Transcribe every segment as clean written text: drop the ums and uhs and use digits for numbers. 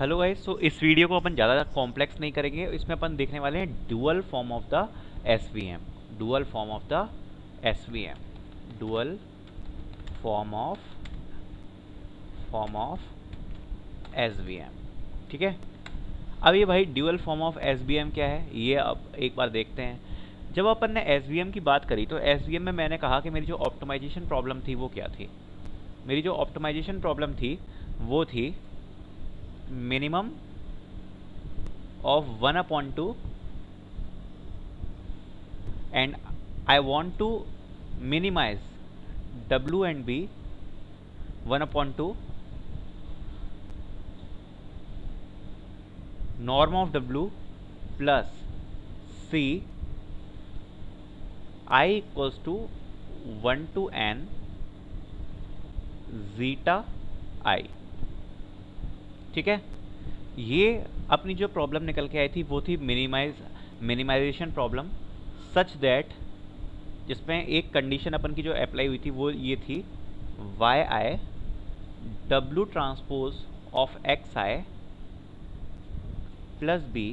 Hello guys, सो इस video को अपन ज़्यादा कॉम्प्लेक्स नहीं करेंगे। इसमें अपन देखने वाले हैं dual form of the SVM. Dual form of the SVM. Dual form of SVM. ठीक है। अब ये भाई ड्यूअल फॉर्म ऑफ एसवीएम क्या है, ये अब एक बार देखते हैं। जब अपन ने एसवीएम की बात करी तो एसवीएम में मैंने कहा कि मेरी जो ऑप्टिमाइजेशन प्रॉब्लम थी वो क्या थी। मेरी जो ऑप्टिमाइजेशन प्रॉब्लम थी वो थी minimum of 1/2 and I want to minimize W and B 1/2 norm of W plus C I equals to 1 to n zeta I। ठीक है। ये अपनी जो प्रॉब्लम निकल के आई थी वो थी मिनिमाइजेशन प्रॉब्लम सच दैट, जिसमें एक कंडीशन अपन की जो अप्लाई हुई थी वो ये थी वाई आई डब्ल्यू transpose of x i plus b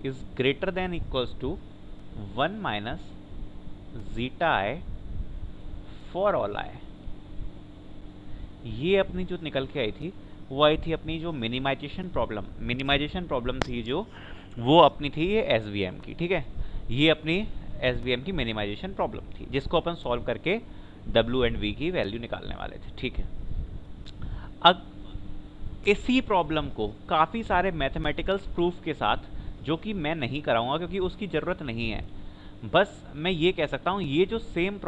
is greater than equals to 1 minus zeta i for all i. ये अपनी जो निकल के आई थी वो आई थी अपनी जो मिनिमाइजेशन प्रॉब्लम थी जो वो अपनी थी ये एसवीएम की। ठीक है। ये अपनी एसवीएम की मिनिमाइजेशन प्रॉब्लम थी जिसको अपन सॉल्व करके डब्ल्यू एंड वी की वैल्यू निकालने वाले थे। ठीक है। अब इसी प्रॉब्लम को काफ़ी सारे मैथमेटिकल्स प्रूफ के साथ, जो कि मैं नहीं कराऊंगा क्योंकि उसकी ज़रूरत नहीं है, बस मैं ये कह सकता हूँ ये जो सेम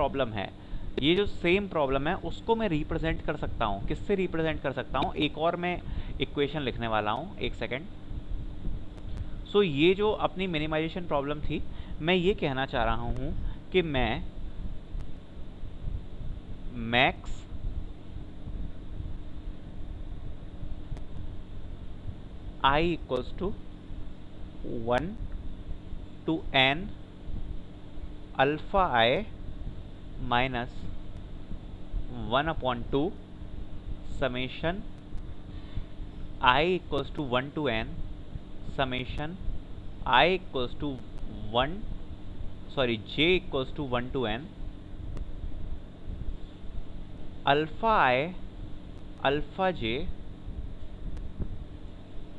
प्रॉब्लम है उसको मैं रिप्रेजेंट कर सकता हूँ। किससे रिप्रेजेंट कर सकता हूँ, एक और मैं इक्वेशन लिखने वाला हूँ, एक सेकेंड। सो ये जो अपनी मिनिमाइजेशन प्रॉब्लम थी, मैं ये कहना चाह रहा हूँ कि मैं max I equals to 1 to n alpha I minus 1/2 summation I equals to 1 to n summation I equals to j equals to 1 to n alpha I alpha j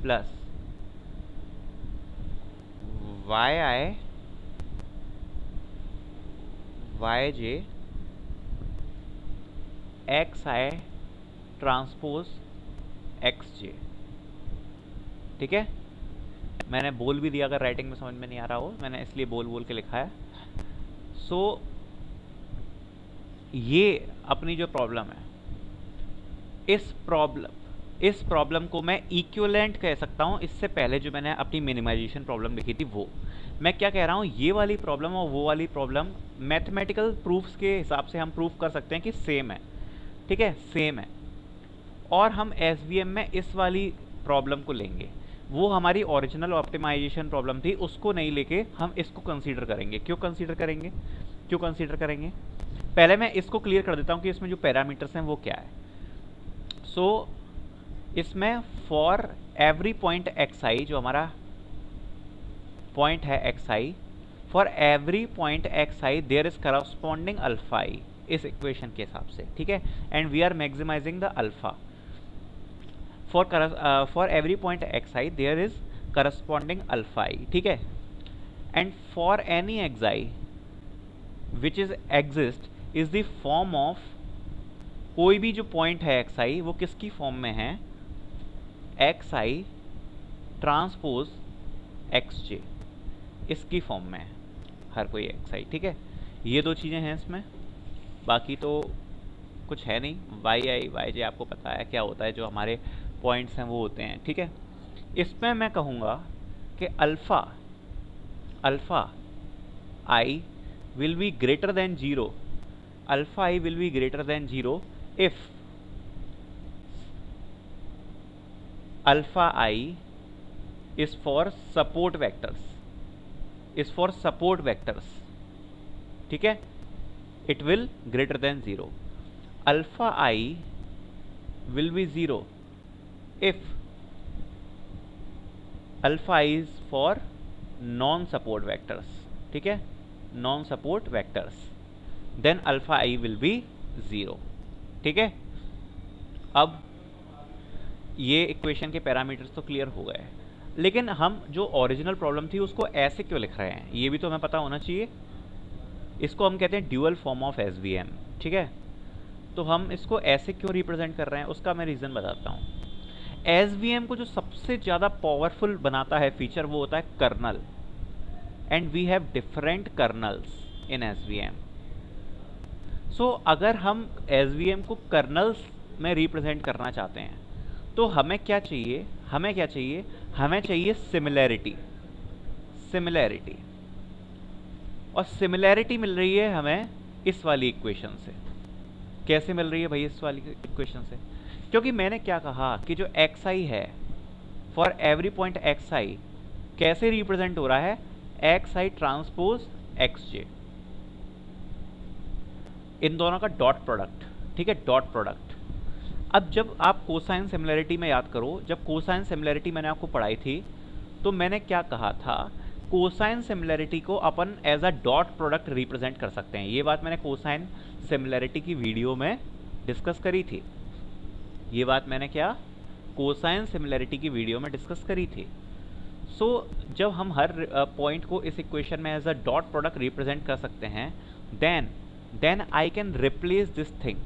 plus Y I Y J X I transpose X J. ठीक है। मैंने बोल भी दिया, अगर writing में समझ में नहीं आ रहा हो, मैंने इसलिए बोल के लिखा है। सो ये अपनी जो प्रॉब्लम है, इस प्रॉब्लम को मैं इक्विवेलेंट कह सकता हूँ इससे पहले जो मैंने अपनी मिनिमाइजेशन प्रॉब्लम लिखी थी वो। मैं क्या कह रहा हूँ, ये वाली प्रॉब्लम और वो वाली प्रॉब्लम मैथमेटिकल प्रूफ्स के हिसाब से हम प्रूफ कर सकते हैं कि सेम है। ठीक है, सेम है। और हम एसवीएम में इस वाली प्रॉब्लम को लेंगे, वो हमारी ओरिजिनल ऑप्टिमाइजेशन प्रॉब्लम थी, उसको नहीं लेके हम इसको कंसीडर करेंगे। क्यों कंसीडर करेंगे? पहले मैं इसको क्लियर कर देता हूँ कि इसमें जो पैरामीटर्स हैं वो क्या है। सो इसमें for every point X I, जो हमारा पॉइंट है X I, for every point X I there is corresponding alpha I, इस इक्वेशन के हिसाब से। ठीक है। And we are maximising the alpha for every point X I there is corresponding alpha I. ठीक है। And for any X I which is exist is the form of, कोई भी जो पॉइंट है एक्स आई वो किसकी फॉर्म में है, एक्स आई ट्रांसपोज एक्स जे, इसकी फॉर्म में है हर कोई एक्स आई। ठीक है। ये दो चीज़ें हैं इसमें, बाकी तो कुछ है नहीं। वाई आई वाई जे आपको पता है क्या होता है, जो हमारे पॉइंट्स हैं वो होते हैं। ठीक है। इसमें मैं कहूँगा कि alpha i will be greater than 0, alpha i will be greater than 0 if alpha I is for support vectors, ठीक है, it will greater than 0. Alpha I will be 0 if alpha is for non support vectors, ठीक है, non support vectors, then alpha i will be 0, ठीक है। अब ये equation के parameters तो क्लियर हो गए, लेकिन हम जो ओरिजिनल प्रॉब्लम थी उसको ऐसे क्यों लिख रहे हैं ये भी तो हमें पता होना चाहिए। इसको हम कहते हैं ड्यूअल फॉर्म ऑफ एसवीएम, ठीक है। तो हम इसको ऐसे क्यों रिप्रेजेंट कर रहे हैं उसका मैं रीज़न बताता हूँ। एसवीएम को जो सबसे ज़्यादा पावरफुल बनाता है फीचर वो होता है kernel, and we have different kernels in SVM. So अगर हम एसवीएम को कर्नल्स में रिप्रेजेंट करना चाहते हैं तो हमें क्या चाहिए, हमें चाहिए सिमिलैरिटी, और सिमिलैरिटी मिल रही है हमें इस वाली इक्वेशन से। कैसे मिल रही है भाई इस वाली इक्वेशन से? क्योंकि मैंने क्या कहा कि जो xi है फॉर एवरी पॉइंट xi कैसे रिप्रेजेंट हो रहा है, xi ट्रांसपोज xj, इन दोनों का डॉट प्रोडक्ट, ठीक है, डॉट प्रोडक्ट। अब जब आप कोसाइन सिमिलैरिटी में याद करो, जब कोसाइन सिमिलैरिटी मैंने आपको पढ़ाई थी तो मैंने क्या कहा था, कोसाइन सिमिलैरिटी को अपन as a dot product represent कर सकते हैं। ये बात मैंने कोसाइन सिमिलैरिटी की वीडियो में डिस्कस करी थी, ये बात मैंने क्या कोसाइन सिमिलैरिटी की वीडियो में डिस्कस करी थी। सो जब हम हर पॉइंट को इस इक्वेशन में as a dot product represent कर सकते हैं, then I can replace this thing,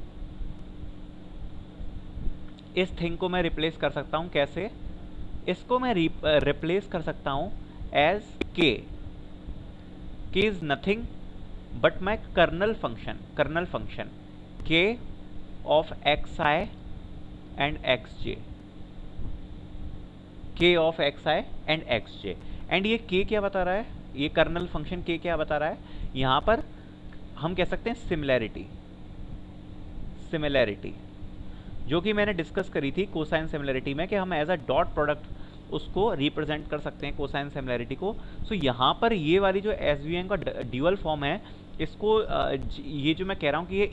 इस थिंग को मैं रिप्लेस कर सकता हूं। कैसे? इसको मैं रिप्लेस कर सकता हूं as k is nothing but my kernel function k of xi and xj, k of xi and xj। And ये k क्या बता रहा है, ये कर्नल फंक्शन k क्या बता रहा है, यहां पर हम कह सकते हैं सिमिलैरिटी, जो कि मैंने डिस्कस करी थी कोसाइन सिमिलैरिटी में कि हम एज अ डॉट प्रोडक्ट उसको रिप्रेजेंट कर सकते हैं कोसाइन सिमिलैरिटी को। सो यहाँ पर ये वाली जो एसवीएम का ड्यूअल फॉर्म है, इसको ये जो मैं कह रहा हूँ कि ये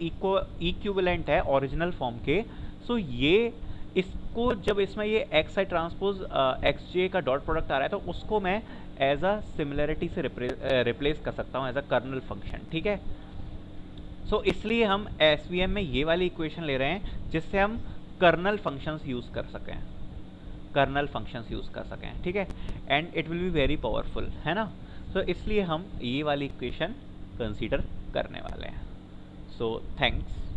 इक्विवेलेंट है ओरिजिनल फॉर्म के। सो ये इसको जब इसमें ये xi ट्रांसपोज xj का डॉट प्रोडक्ट आ रहा है तो उसको मैं एज अ सिमिलैरिटी से रिप्लेस कर सकता हूँ एज अ कर्नल फंक्शन, ठीक है। सो इसलिए हम एसवीएम में ये वाली इक्वेशन ले रहे हैं जिससे हम कर्नल फंक्शंस यूज़ कर सकें, ठीक है, and it will be very powerful, है ना। सो इसलिए हम ये वाली इक्वेशन कंसीडर करने वाले हैं। So thanks.